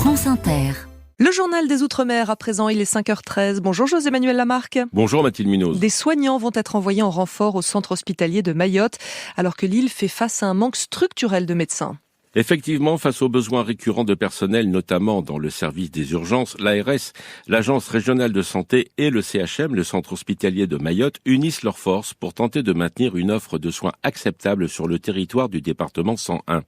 France Inter. Le journal des Outre-mer, à présent, il est 5h13. Bonjour José-Emmanuel Lamarque. Bonjour Mathilde Munoz. Des soignants vont être envoyés en renfort au centre hospitalier de Mayotte, alors que l'île fait face à un manque structurel de médecins. Effectivement, face aux besoins récurrents de personnel, notamment dans le service des urgences, l'ARS, l'Agence régionale de santé et le CHM, le centre hospitalier de Mayotte, unissent leurs forces pour tenter de maintenir une offre de soins acceptable sur le territoire du département 101.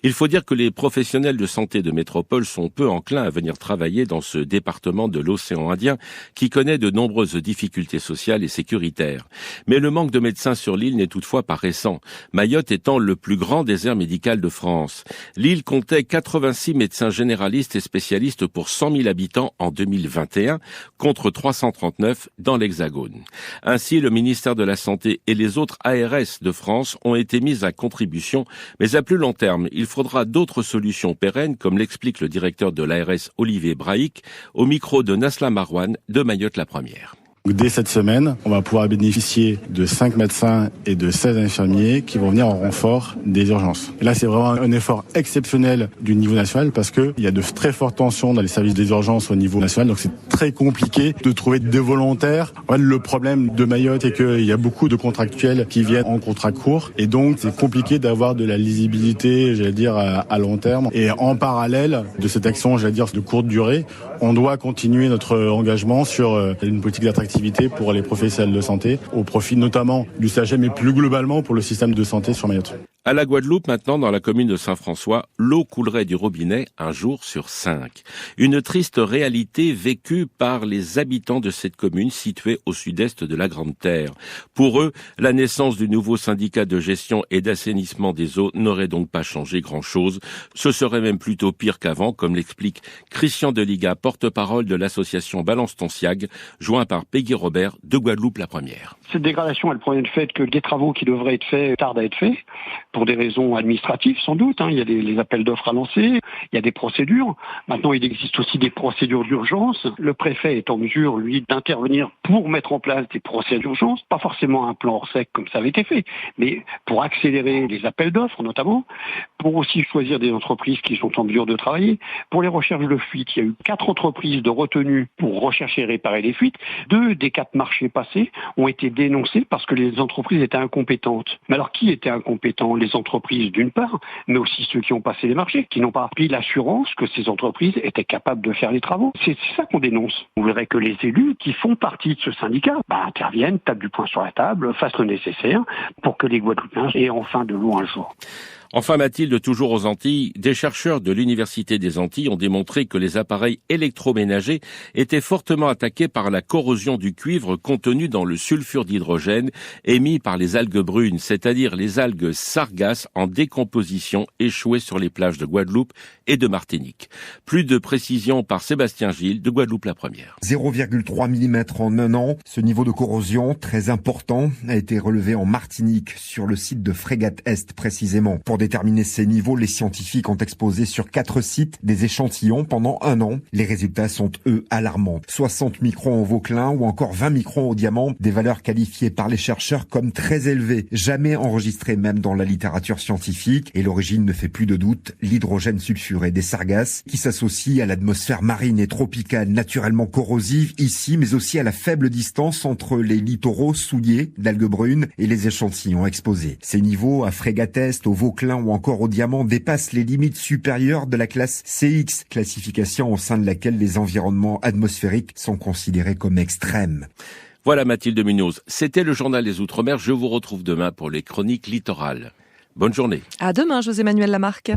Il faut dire que les professionnels de santé de métropole sont peu enclins à venir travailler dans ce département de l'océan Indien qui connaît de nombreuses difficultés sociales et sécuritaires. Mais le manque de médecins sur l'île n'est toutefois pas récent, Mayotte étant le plus grand désert médical de France. L'île comptait 86 médecins généralistes et spécialistes pour 100 000 habitants en 2021, contre 339 dans l'Hexagone. Ainsi, le ministère de la Santé et les autres ARS de France ont été mis à contribution, mais à plus long terme, il faudra d'autres solutions pérennes, comme l'explique le directeur de l'ARS Olivier Brahic, au micro de Nasla Marouane de Mayotte la Première. Dès cette semaine, on va pouvoir bénéficier de 5 médecins et de 16 infirmiers qui vont venir en renfort des urgences. Et là, c'est vraiment un effort exceptionnel du niveau national parce qu'il y a de très fortes tensions dans les services des urgences au niveau national. Donc c'est très compliqué de trouver des volontaires. Le problème de Mayotte est qu'il y a beaucoup de contractuels qui viennent en contrat court. Et donc c'est compliqué d'avoir de la lisibilité, à long terme. Et en parallèle de cette action, de courte durée, on doit continuer notre engagement sur une politique d'attractivité pour les professionnels de santé, au profit notamment du CHM, mais plus globalement pour le système de santé sur Mayotte. À la Guadeloupe, maintenant, dans la commune de Saint-François, l'eau coulerait du robinet un jour sur 5. Une triste réalité vécue par les habitants de cette commune située au sud-est de la Grande Terre. Pour eux, la naissance du nouveau syndicat de gestion et d'assainissement des eaux n'aurait donc pas changé grand-chose. Ce serait même plutôt pire qu'avant, comme l'explique Christian Deliga, porte-parole de l'association Balance ton Siag, joint par Peggy Robert de Guadeloupe la Première. Cette dégradation, elle provient du fait que des travaux qui devraient être faits tardent à être faits, pour des raisons administratives sans doute. Il y a les appels d'offres à lancer, il y a des procédures. Maintenant, il existe aussi des procédures d'urgence. Le préfet est en mesure, lui, d'intervenir pour mettre en place des procédures d'urgence, pas forcément un plan hors sec comme ça avait été fait, mais pour accélérer les appels d'offres notamment, pour aussi choisir des entreprises qui sont en mesure de travailler. Pour les recherches de fuites, il y a eu 4 entreprises de retenue pour rechercher et réparer les fuites. 2 des 4 marchés passés ont été dénoncés parce que les entreprises étaient incompétentes. Mais alors, qui était incompétent ? Les entreprises d'une part, mais aussi ceux qui ont passé les marchés, qui n'ont pas pris l'assurance que ces entreprises étaient capables de faire les travaux. C'est ça qu'on dénonce. On verrait que les élus qui font partie de ce syndicat interviennent, tapent du poing sur la table, fassent le nécessaire pour que les Guadeloupéens aient enfin de l'eau un jour. Enfin Mathilde, toujours aux Antilles, des chercheurs de l'Université des Antilles ont démontré que les appareils électroménagers étaient fortement attaqués par la corrosion du cuivre contenu dans le sulfure d'hydrogène émis par les algues brunes, c'est-à-dire les algues sargasses en décomposition échouées sur les plages de Guadeloupe et de Martinique. Plus de précisions par Sébastien Gilles de Guadeloupe la Première. 0,3 mm en un an. Ce niveau de corrosion, très important, a été relevé en Martinique, sur le site de Frégate Est précisément. Pour déterminer ces niveaux, les scientifiques ont exposé sur 4 sites des échantillons pendant 1 an. Les résultats sont, eux, alarmants. 60 microns au Vauclin ou encore 20 microns au diamant, des valeurs qualifiées par les chercheurs comme très élevées, jamais enregistrées même dans la littérature scientifique. Et l'origine ne fait plus de doute, l'hydrogène sulfuré des sargasses, qui s'associe à l'atmosphère marine et tropicale naturellement corrosive ici, mais aussi à la faible distance entre les littoraux souillés d'algues brunes et les échantillons exposés. Ces niveaux, à Frégate Est, au Vauclin ou encore au diamant, dépassent les limites supérieures de la classe CX, classification au sein de laquelle les environnements atmosphériques sont considérés comme extrêmes. Voilà Mathilde Munoz, c'était le journal des Outre-mer. Je vous retrouve demain pour les chroniques littorales. Bonne journée. À demain, José-Emmanuel Lamarque.